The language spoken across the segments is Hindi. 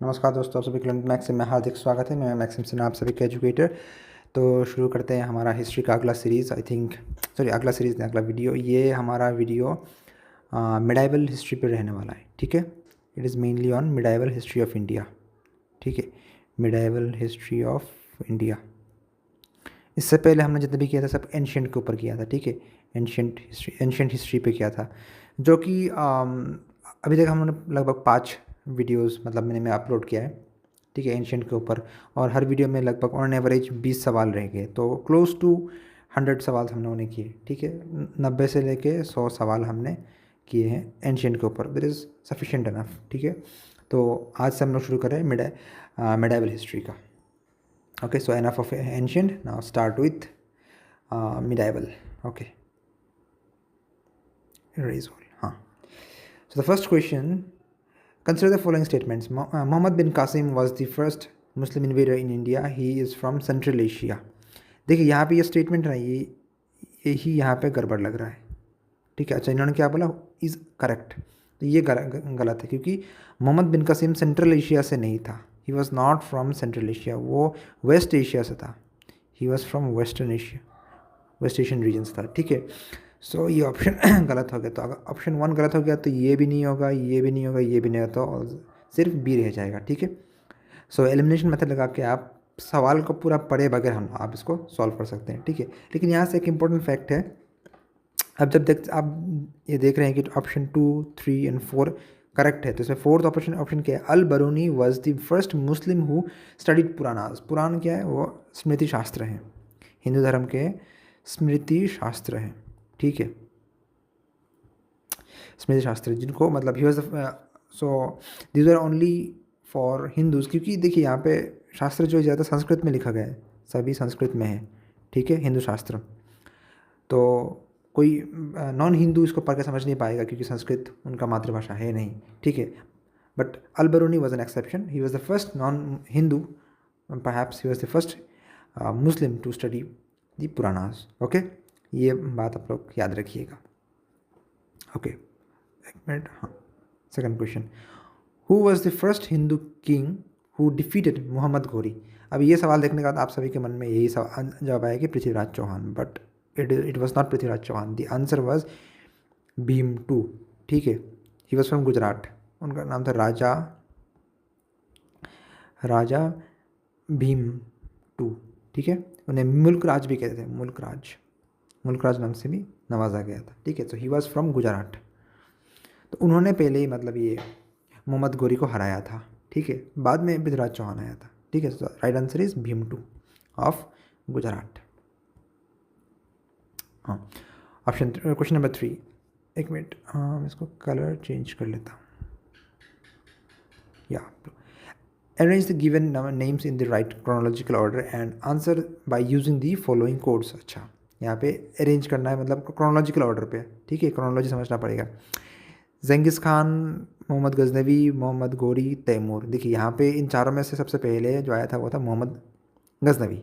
नमस्कार दोस्तों, आप सभी क्लाइंट मैक्स में हार्दिक स्वागत है। मैं मैक्सिम सिन्हा, आप सभी के एजुकेटर। तो शुरू करते हैं हमारा हिस्ट्री का अगला सीरीज़। अगला सीरीज़ नहीं, अगला वीडियो। ये हमारा वीडियो मिडाइवल हिस्ट्री पे रहने वाला है। ठीक है, it is mainly on medieval history of India. ठीक है, मिडाइवल हिस्ट्री ऑफ इंडिया। इससे पहले हमने जितना भी किया था सब एंशियंट के ऊपर किया था। ठीक है, एंशियंट हिस्ट्री पे किया था, जो कि अभी तक हमने लगभग 5 वीडियोस मतलब मैंने अपलोड किया है। ठीक है, एंशियंट के ऊपर, और हर वीडियो में लगभग ऑन एवरेज 20 सवाल रह गए, तो क्लोज टू 100 सवाल हमने उन्हें किए। ठीक है, 90 से लेके 100 सवाल हमने किए हैं एंशियंट के ऊपर। That is sufficient enough. ठीक है, तो आज से हम लोग शुरू करें मिडाइवल हिस्ट्री का। Okay, so enough of ancient. Now start with medieval. Okay, erase all. Huh. So the first question: consider the following statements. Muhammad bin Qasim was the first Muslim invader in India. He is from Central Asia. देखिए यहाँ पे ये स्टेटमेंट है, यही यहाँ पे गड़बड़ लग रहा है। ठीक है, अच्छा इन्होंने क्या बोला, इज़ करेक्ट। तो ये गलत है, क्योंकि मोहम्मद बिन कसीम सेंट्रल एशिया से नहीं था। He was not from central Asia, वो वेस्ट एशिया से था। He was from western Asia, west Asian regions था। ठीक है, सो ये ऑप्शन गलत हो गया। तो अगर ऑप्शन 1 गलत हो गया तो ये भी नहीं होगा, ये भी नहीं होगा, ये भी नहीं होगा, तो सिर्फ बी रह जाएगा। ठीक है, सो एलिमिनेशन मेथड लगा के आप सवाल को पूरा पढ़े बगैर आप इसको सॉल्व कर सकते हैं। ठीक है, लेकिन यहाँ से एक इम्पोर्टेंट फैक्ट है। अब जब आप ये देख रहे हैं कि ऑप्शन 2, 3 एंड 4 करेक्ट है, तो इसमें फोर्थ ऑप्शन क्या है? Al Biruni was the first Muslim who studied Puranas. पुराण क्या है? वो स्मृति शास्त्र हैं, हिंदू धर्म के स्मृति शास्त्र हैं। ठीक है, स्मृति शास्त्र जिनको मतलब he was so these are only for Hindus, क्योंकि देखिए यहाँ पे शास्त्र जो ज़्यादा संस्कृत में लिखा गया है, सभी संस्कृत में है। ठीक है, हिंदू शास्त्र, तो कोई नॉन हिंदू इसको पढ़ के समझ नहीं पाएगा, क्योंकि संस्कृत उनका मातृभाषा है नहीं। ठीक है, but Al Biruni was an exception. He was the first non Hindu, perhaps he was the first Muslim to study the Puranas. Okay, ये बात आप लोग याद रखिएगा। ओके, एक मिनट। हाँ, second question: who was the first Hindu king who defeated Mohammad Ghori? अब ये सवाल देखने के बाद आप सभी के मन में यही सवाल जवाब आया कि Prithviraj Chauhan, but it was not Prithviraj Chauhan. The answer was Bhima two. ठीक है, ही वॉज फ्रॉम गुजरात। उनका नाम था राजा भीम टू। ठीक है, उन्हें मुल्क राज भी कहते थे, मुल्क राज नाम से भी नवाजा गया था। ठीक है, तो ही वॉज फ्रॉम गुजरात। तो उन्होंने पहले ही मतलब ये मोहम्मद गोरी को हराया था। ठीक है, बाद में पृथ्वीराज चौहान आया था। ठीक है, तो right answer is Bhim two of Gujarat. हाँ, ऑप्शन क्वेश्चन नंबर 3। एक मिनट, हाँ मैं इसको कलर चेंज कर लेता हूँ। या arrange the given names in the right chronological order and answer by using the following codes। अच्छा, यहाँ पे अरेंज करना है मतलब क्रोनोलॉजिकल ऑर्डर पे। ठीक है, क्रोनोलॉजी समझना पड़ेगा। जेंगिस खान, मोहम्मद गजनवी, मोहम्मद गोरी, तैमूर। देखिए यहाँ पे इन चारों में से सबसे पहले जो आया था वो था मोहम्मद गजनवी।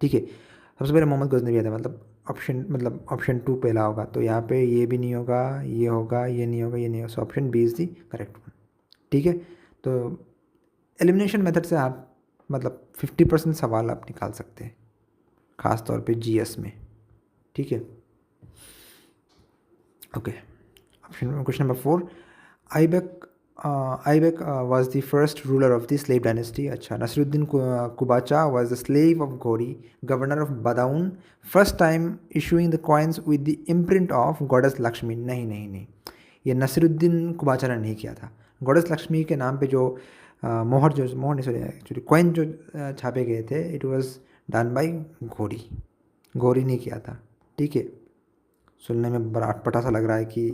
ठीक है, सबसे पहले मोहम्मद गजनवी आया था, मतलब ऑप्शन 2 पहला होगा, तो यहाँ पे ये भी नहीं होगा, ये होगा, ये नहीं होगा, ये नहीं होगा। So option B is the correct one. ठीक है, तो एलिमिनेशन मेथड से आप मतलब 50% सवाल आप निकाल सकते हैं, ख़ास तौर पे जीएस में। ठीक है, okay. Option question number 4: Aibak was the first ruler of the slave dynasty. अच्छा, Nasiruddin Qubacha was the slave of Ghori, governor of Badaun, first time issuing the coins with the imprint of goddess Lakshmi. नहीं नहीं नहीं, ये नसरुद्दीन कुबाचा ने नहीं किया था। गॉडेस लक्ष्मी के नाम पे जो मोहर नहीं, सॉरी, एक्चुअली कॉइन जो छापे गए थे, इट वाज डन बाय घोरी ने किया था। ठीक है, सुनने में बड़ा अटपटा सा लग रहा है कि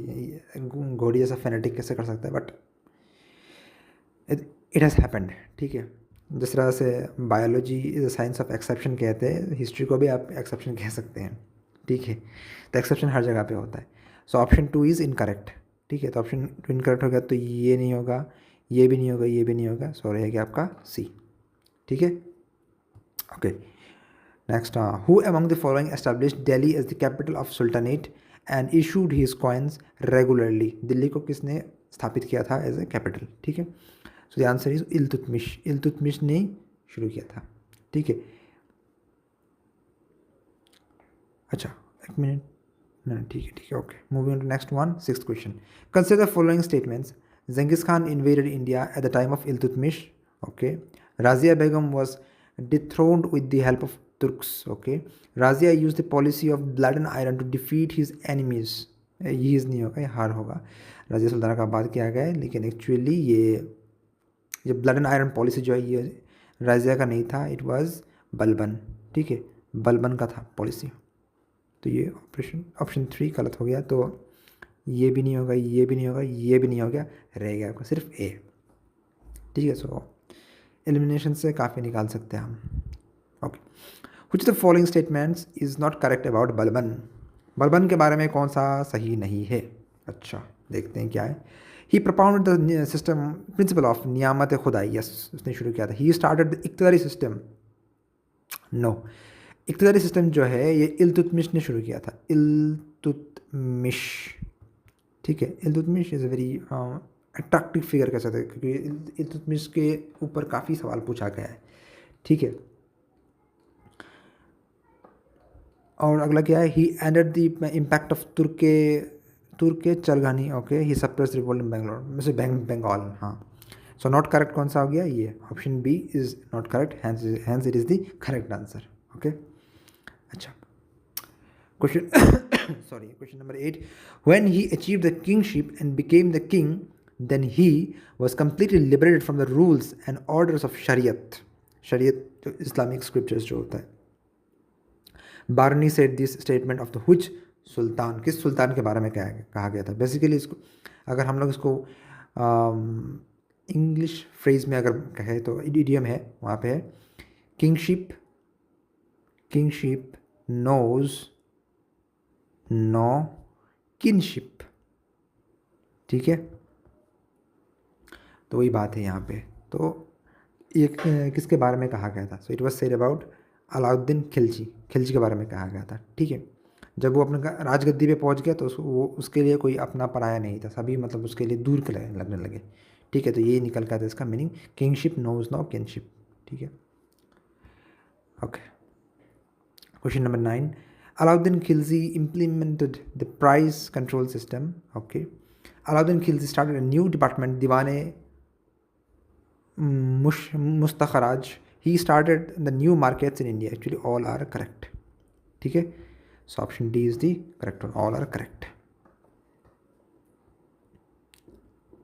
घोड़ी जैसा फेनेटिक कैसे कर सकता है, बट इट हैज़ हैपेंड। ठीक है, जिस तरह से biology is a science of exception कहते हैं, हिस्ट्री को भी आप एक्सेप्शन कह सकते हैं। ठीक है, तो एक्सेप्शन हर जगह पे होता है। So option 2 is incorrect. ठीक है, तो ऑप्शन 2 इनकरेक्ट हो गया, तो ये नहीं होगा, ये भी नहीं होगा, ये भी नहीं होगा। सो रहेगा आपका सी। ठीक है, okay. Next, who among the following established Delhi as the capital of sultanate and issued his coins regularly? Delhi को किसने स्थापित किया था एज ए कैपिटल? ठीक है, so the answer is Iltutmish. Iltutmish ने शुरू किया था, ठीक है। अच्छा एक मिनट, नहीं ठीक है okay. Moving to next one, sixth question. Consider the following statements. Genghis Khan invaded India at the time of Iltutmish. Okay. Razia Begum was dethroned with the help of Turks. Okay. Razia used the policy of blood and iron to defeat his enemies. ये नहीं होगा, ये हार होगा। राजिया सुल्ताना का बात किया गया है, लेकिन एक्चुअली ये ब्लड एंड आयरन पॉलिसी जो है ये राजिया का नहीं था, इट वाज बलबन, ठीक है, बलबन का था पॉलिसी। तो ये ऑप्शन 3 गलत हो गया। तो ये भी नहीं होगा, ये भी नहीं होगा, ये भी नहीं हो गया, रह गया आपका सिर्फ ए, ठीक है। सो एलिमिनेशन से काफ़ी निकाल सकते हैं हम। Okay, which the following statements is not correct about Balban. Balban के बारे में कौन सा सही नहीं है? अच्छा देखते हैं क्या है। He propounded the system principle of Niyamat Khudai, yes उसने शुरू किया था। He started the iqtadari system, no, iqtadari system जो है ये इल्तुतमिश ने शुरू किया था, इल्तुतमिश, ठीक है। Iltutmish is a very attractive figure कह सकते हैं, क्योंकि इल्तुतमिश के ऊपर काफ़ी सवाल पूछा गया है, ठीक है। और अगला क्या है? He ended the impact of Turkan Chahalgani, okay. He suppressed revolt in Bangalore, वैसे बंगाल, हाँ। सो नॉट करेक्ट कौन सा हो गया? ये option B is not correct, hence it is the correct answer, okay. अच्छा question sorry, question number 8. When he achieved the kingship and became the king, then he was completely liberated from the rules and orders of Shariat. Shariat Islamic scriptures जो होता है। बारनी said this statement of the which सुल्तान, किस सुल्तान के बारे में कहा गया था? बेसिकली इसको अगर हम लोग इसको इंग्लिश फ्रेज में अगर कहे तो इडियम है, वहाँ पे है किंगशिप नोज नो किनशिप, ठीक है। तो वही बात है यहाँ पे। तो ये किसके बारे में कहा गया था? So it was said about Alauddin Khilji, Khilji के बारे में कहा गया था, ठीक है। जब वो अपने राजगद्दी पे पहुँच गया तो वो उसके लिए कोई अपना पराया नहीं था, सभी मतलब उसके लिए दूर के लगने लगे, ठीक है। तो ये निकल गया था इसका meaning, kingship knows no kinship, ठीक है। Okay, question number 9. Alauddin Khilji implemented the price control system. Okay. Alauddin Khilji started a new department, Diwane Mustakharaj. He started the new markets in India. Actually, all are correct. Okay. So option D is the correct one. All are correct.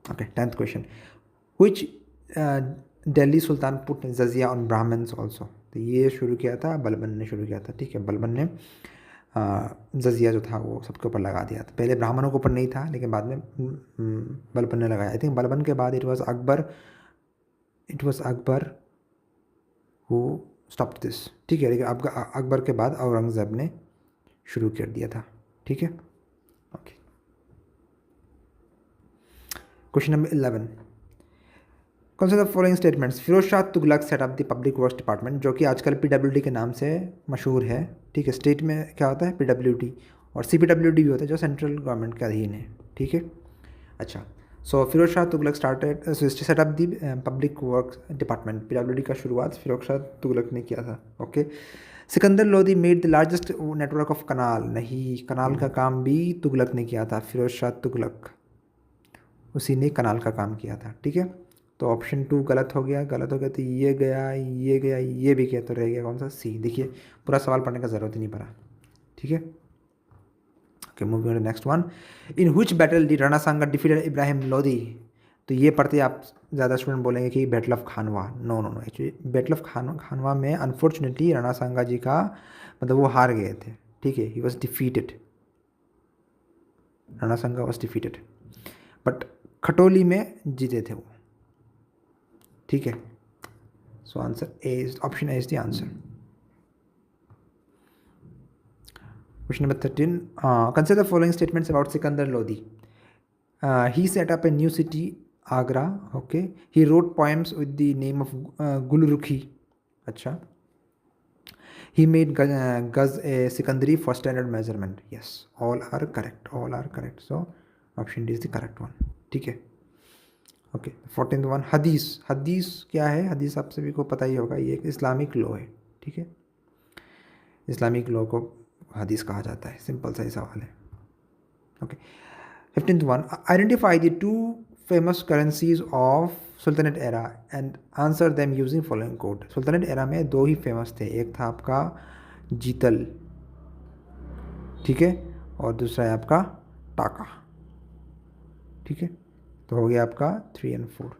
Okay. 10th question. Which Delhi Sultan put Jizya on Brahmins also? तो ये शुरू किया था बलबन ने, शुरू किया था, ठीक है। बलबन ने जजिया जो था वो सबके ऊपर लगा दिया था। पहले ब्राह्मणों के ऊपर नहीं था, लेकिन बाद में बलबन ने लगाया। आई थिंक बलबन के बाद it was Akbar who stopped this, ठीक है। लेकिन अकबर के बाद औरंगज़ेब ने शुरू कर दिया था, ठीक है। Okay, question number 11. Consider the following statements. Firoz Shah Tughlaq set up the public works department, जो कि आजकल PWD के नाम से मशहूर है, ठीक है। स्टेट में क्या होता है? PWD, और CPWD भी होता है जो सेंट्रल गवर्नमेंट के अधीन है, ठीक है। अच्छा, so Firoz Shah Tughlaq started set up the public works department. PWD का शुरुआत फिरोज शाह तुगलक ने किया था, okay. Sikandar Lodi made the largest network of canal, नहीं, कनाल का काम भी तुगलक ने किया था, फिरोज शाह तुगलक, उसी ने कनाल का काम किया था, ठीक है। तो ऑप्शन 2 गलत हो गया, तो ये गया, ये भी गया, तो रह गया कौन सा? सी। देखिए पूरा सवाल पढ़ने का ज़रूरत ही नहीं पड़ा, ठीक है। Okay, moving to next one. In which battle did Rana Sanga defeated Ibrahim Lodi? तो ये पढ़ते आप ज़्यादा स्टूडेंट बोलेंगे कि battle of Khanwa. No, actually battle of Khanwa में अनफॉर्चुनेटली राणा सांगा जी का मतलब वो हार गए थे, ठीक है। He was defeated, Rana Sanga was defeated, but Khatoli में जीते थे वो, ठीक है। So answer A is, option A is the answer. Question number 13. Consider the following statements about Sikandar Lodi. He set up a new city, Agra. Okay. He wrote poems with the name of Gulrukhi. Acha. He made Gaz a Sikandari for standard measurement. Yes, all are correct. So option D is the correct one. ठीक है. ओके 14th वन, हदीस। हदीस क्या है? हदीस आप सभी को पता ही होगा, ये एक इस्लामिक लॉ है, ठीक है। इस्लामिक लॉ को हदीस कहा जाता है, सिंपल सा ही सवाल है। Okay 15th one, identify the two famous currencies of sultanate era and answer them using following code. Sultanate era में दो ही फेमस थे, एक था आपका जीतल, ठीक है, और दूसरा है आपका टाका, ठीक है। तो हो गया आपका 3 और 4।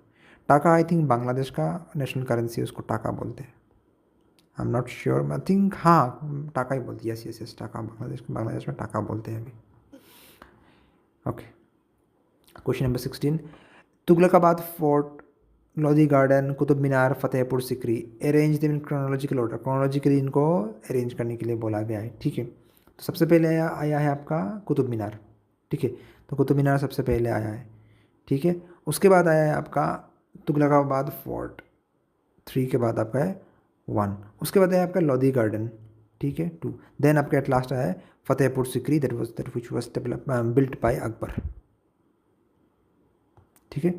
टाका आई थिंक बांग्लादेश का नेशनल करेंसी है, उसको टाका बोलते हैं। I am not sure, I think हाँ टाका ही बोलते हैं। यस यस यस, टाका बांग्लादेश में टाका बोलते हैं अभी। Okay question number 16, Tughlakabad fort, Lodhi garden, Qutub Minar, Fatehpur Sikri, arrange them in chronological order. Chronologically इनको अरेंज करने के लिए बोला गया है, ठीक है। तो सबसे पहले आया है आपका कुतुब मीनार, ठीक है। तो कुतुब मीनार सबसे पहले आया है, ठीक है। उसके बाद आया है आपका तुगलकाबाद फोर्ट, 3 के बाद आपका है 1। उसके बाद है आपका लोधी गार्डन, ठीक है 2। देन आपका एट लास्ट आया है Fatehpur Sikri, that which was built by Akbar, ठीक है।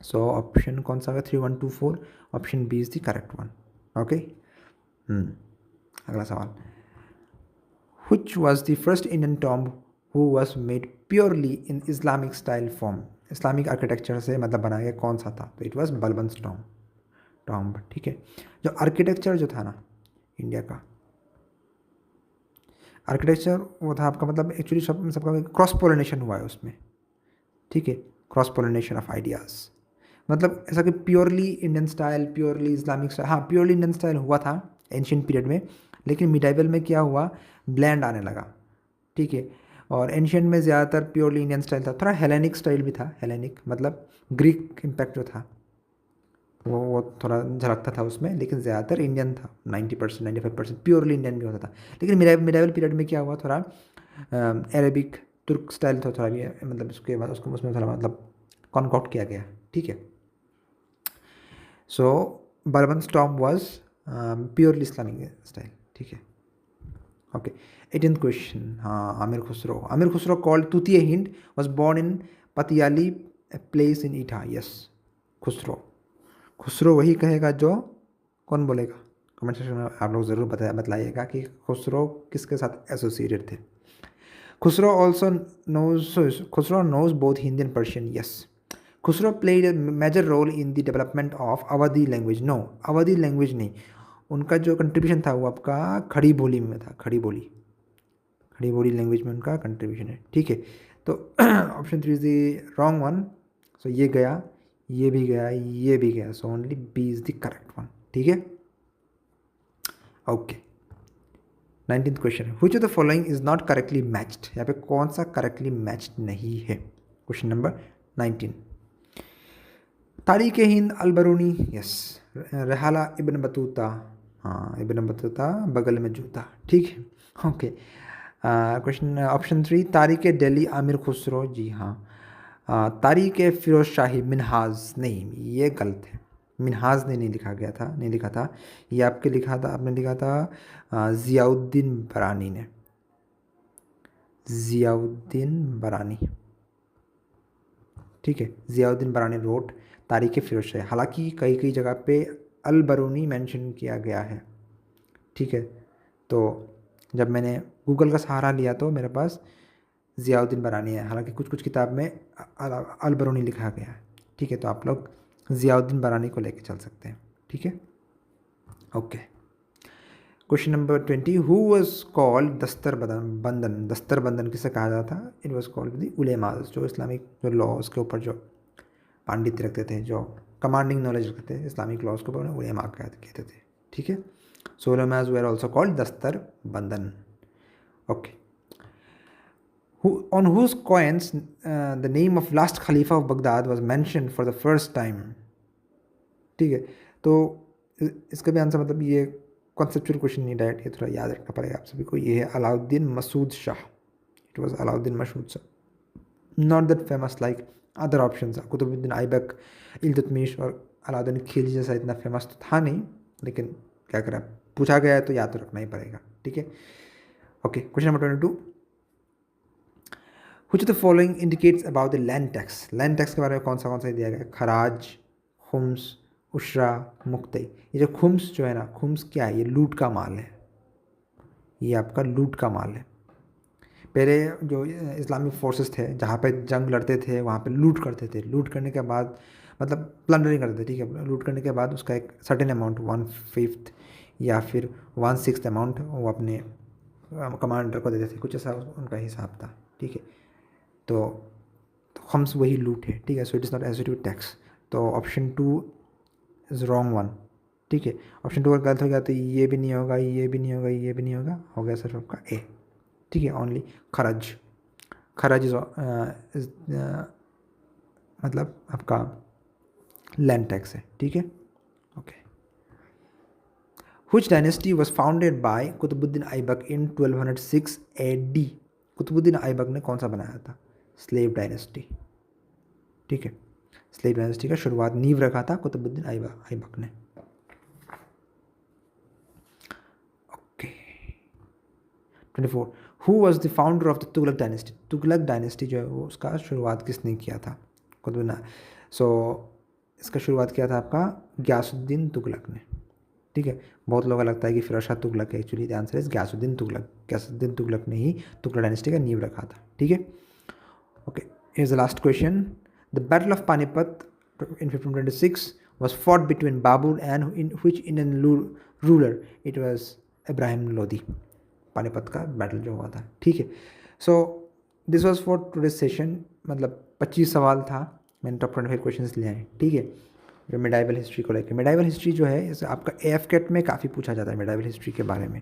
सो ऑप्शन कौन सा है? 3 1 2 4, option B is the correct one. Okay अगला सवाल, which was the first Indian tomb who was made purely in Islamic style form? Islamic architecture से मतलब बनाया गया कौन सा था? तो इट वाज बलबंस टॉम्ब, ठीक है। जो आर्किटेक्चर जो था ना इंडिया का आर्किटेक्चर, वो था आपका मतलब एक्चुअली सबका क्रॉस पोलिनेशन हुआ है उसमें, ठीक है। क्रॉस पोलिनेशन ऑफ आइडियाज़, मतलब ऐसा कि purely Indian style, purely Islamic style, हाँ प्योरली इंडियन स्टाइल हुआ था एंशियंट पीरियड में, लेकिन मिडाइवल में क्या हुआ, ब्लेंड आने लगा, ठीक है। और एंशियंट में ज़्यादातर प्योरली इंडियन स्टाइल था, थोड़ा हेलेनिक स्टाइल भी था। हेलेनिक मतलब ग्रीक इम्पैक्ट जो था वो थोड़ा झलकता था उसमें, लेकिन ज़्यादातर इंडियन था। 90% 95% प्योरली इंडियन भी होता था। लेकिन मिडाइवल पीरियड में क्या हुआ, थोड़ा अरेबिक तुर्क स्टाइल था थोड़ा भी, मतलब उसके बाद उसको उसमें थोड़ा मतलब कॉन्कॉक्ट किया गया, ठीक है। So Balban tomb was purely Islamic style, ठीक है। ओके 18th क्वेश्चन, हाँ Amir Khusro called Tutiya Hind was born in Patiyali place in Etah. Yes Khusro वही कहेगा जो, कौन बोलेगा? कमेंट सेक्शन में आप लोग ज़रूर बतलाइएगा कि खुसरो किसके साथ एसोसिएटेड थे। Khusro also Khusro knows both Hindi and Persian. Yes Khusro played a major role in the development of Awadhi language. No Awadhi language नहीं, उनका जो कंट्रीब्यूशन था वो आपका खड़ी बोली में था। खड़ी बोली लैंग्वेज में उनका कंट्रीब्यूशन है, ठीक है। तो option 3 is the wrong one. So ये गया, ये भी गया, ये भी गया, so only B is the correct one, ठीक है। Okay 19th question, which of the following is not correctly matched. यहाँ पे कौन सा करेक्टली मैच्ड नहीं है? क्वेश्चन नंबर 19, तारीख हिंद अल बरूनी, यस। रहाला इब्न बतूता, हाँ इब्न बतूता बगल में जूता, ठीक है। ओके क्वेश्चन ऑप्शन 3, तारीख दिल्ली आमिर खुसरो, जी हाँ। तारीख फिरोज शाही मिनहाज, नहीं ये गलत है। मिनहाज ने नहीं लिखा गया था, नहीं लिखा था ये, आपके लिखा था, आपने लिखा था ज़ियाउद्दीन बरानी ने, ज़ियाउद्दीन बरानी, ठीक है। ज़ियाउद्दीन बरानी रोट तारीख फिरोज शाही। हालांकि कई कई जगह पे अल बरूनी मेंशन किया गया है, ठीक है। तो जब मैंने गूगल का सहारा लिया तो मेरे पास ज़ियाउद्दीन बरानी है, हालांकि कुछ कुछ किताब में अल बरूनी लिखा गया है, ठीक है। तो आप लोग ज़ियाउद्दीन बरानी को लेके चल सकते हैं, ठीक है। Okay question number 20, who was called दस्तर बंदन। दस्तर बंदन किसे कहा जाता था? इट वाज कॉल्ड द उलेमास, जो इस्लामिक जो लॉ उसके ऊपर जो पांडित्य रखते थे, जो कमांडिंग नॉलेज रखते थे इस्लामिक लॉज के ऊपर, उलेमा कहते थे, ठीक है। सो उलेमास वेर ऑल्सो कॉल्ड दस्तर बंदन। Okay on whose coins the name of last Khalifa of Baghdad was mentioned for the first time, ठीक है। तो इसका भी आंसर मतलब ये कॉन्सेप्चुअल क्वेश्चन नहीं डायरेक्ट, ये थोड़ा याद रखना पड़ेगा आप सभी को। ये है Alauddin Masud Shah, it was Alauddin Masud Shah, not that famous like other option. Qutubuddin Aibak, Iltutmish और अलाउद्दीन खिलजी जैसा इतना फेमस तो था नहीं, लेकिन क्या करें, पूछा गया है तो याद तो रखना ही पड़ेगा, ठीक है। Okay question number 22, Which of the following indicates about the land tax? Land tax के बारे में कौन सा दिया गया है? खराज, खुम्स, उशरा, मुक्तई। ये जो खुम्स जो है ना, खुम्स क्या है? ये लूट का माल है, ये आपका लूट का माल है। पहले जो इस्लामिक फोर्सेस थे, जहाँ पे जंग लड़ते थे, वहाँ पे लूट करते थे। लूट करने के बाद मतलब प्लंडरिंग करते थे, ठीक है। लूट करने के बाद उसका एक सर्टेन अमाउंट 1/5 या फिर 1/6 अमाउंट वो अपने कमांडर को देते थे, कुछ ऐसा उनका हिसाब था, ठीक है। तो खम्स वही लूट है, ठीक है। So it is not associated with tax. तो ऑप्शन 2 इज़ रॉन्ग वन, ठीक है। ऑप्शन 2 अगर गलत हो गया तो ये भी नहीं होगा, ये भी नहीं होगा, ये भी नहीं होगा, हो गया सिर्फ आपका ए, ठीक है। ओनली खरज, खरज इज मतलब आपका लैंड टैक्स है, ठीक है। Okay. Which dynasty was founded by Qutubuddin Aibak in 1206 AD? Qutubuddin Aibak ने कौन सा बनाया था? स्लेव डायनेस्टी, ठीक है। स्लेव डायनेस्टी का शुरुआत नींव रखा था कुतुबुद्दीन ऐबक ने। Okay. 24 who was the founder of the Tughlaq dynasty? Tughlaq dynasty जो है वो उसका शुरुआत किसने किया था? कुतुबुद्दीन। सो इसका शुरुआत किया था आपका गयासुद्दीन तुगलक ने, ठीक है। बहुत लोगों को लगता है कि फिरोज शाह तुगलक है, actually the answer is Ghiyasuddin Tughlaq. Ghiyasuddin Tughlaq ने ही तुगलक डायनेस्टी का नींव रखा था, ठीक है। Okay, here's the last question. The battle of Panipat in 1526 was fought between Babur and in which Indian ruler? It was Ibrahim Lodi। Panipat का बैटल जो हुआ था, ठीक है। So this was for today session, मतलब 25 सवाल था, मैंने टॉप 25 क्वेश्चंस लिए हैं, ठीक है। जो मिडाइवल हिस्ट्री को लेकर, मिडाइवल हिस्ट्री जो है इसे आपका एफ कैट में काफ़ी पूछा जाता है मिडाइवल हिस्ट्री के बारे में,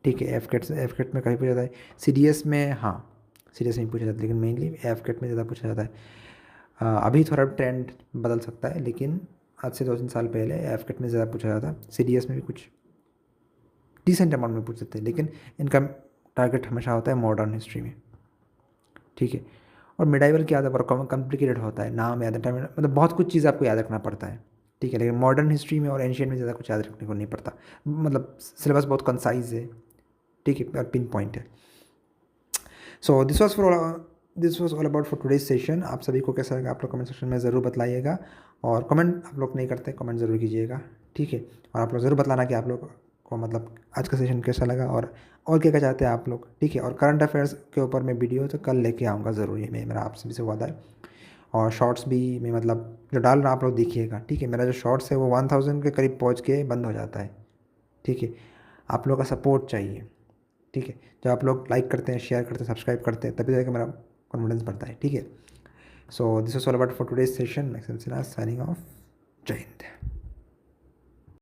ठीक है। एफ कैट में काफ़ी पूछा जाता है। सीडीएस में, हाँ सीडीएस में पूछा जाता है, लेकिन मेनली एफ कैट में ज़्यादा पूछा जाता है। अभी थोड़ा ट्रेंड बदल सकता है, लेकिन आज से 2-3 साल पहले एफ कैट में ज़्यादा पूछा जाता है। सीडीएस में भी कुछ डिसेंट अमाउंट में पूछ सकते हैं, लेकिन इनका टारगेट हमेशा होता है मॉडर्न हिस्ट्री में, ठीक है। और मिडाइवल क्या होता है, कॉम्प्लिकेटेड होता है, नाम याद रखना, मतलब बहुत कुछ चीज़ आपको याद रखना पड़ता है, ठीक है। लेकिन मॉडर्न हिस्ट्री में और एंशियंट में ज़्यादा कुछ याद रखने को नहीं पड़ता, मतलब सिलेबस बहुत कंसाइज है, ठीक है, और पिन पॉइंट है। So this was all about for today's session. आप सभी को कैसा लगा आप लोग कमेंट सेक्शन में ज़रूर बताइएगा, और कमेंट आप लोग नहीं करते, कमेंट ज़रूर कीजिएगा, ठीक है। और आप लोग ज़रूर बताना कि आप लोग को मतलब आज का सेशन कैसा लगा, और क्या क्या चाहते हैं आप लोग, ठीक है। और करंट अफेयर्स के ऊपर मैं वीडियो तो कल लेके आऊँगा ज़रूर, ये मेरा आप सभी से वादा है। और शॉर्ट्स भी मैं मतलब जो डाल रहा आप लोग देखिएगा, ठीक है। मेरा जो शॉर्ट्स है वो 1000 के करीब पहुँच के बंद हो जाता है, ठीक है। आप लोग का सपोर्ट चाहिए, ठीक है। जब आप लोग लाइक करते हैं, शेयर करते हैं, सब्सक्राइब करते हैं, तभी जाकर मेरा कॉन्फिडेंस बढ़ता है, ठीक है। So this is all about for today's session. Maxim Sinha signing of.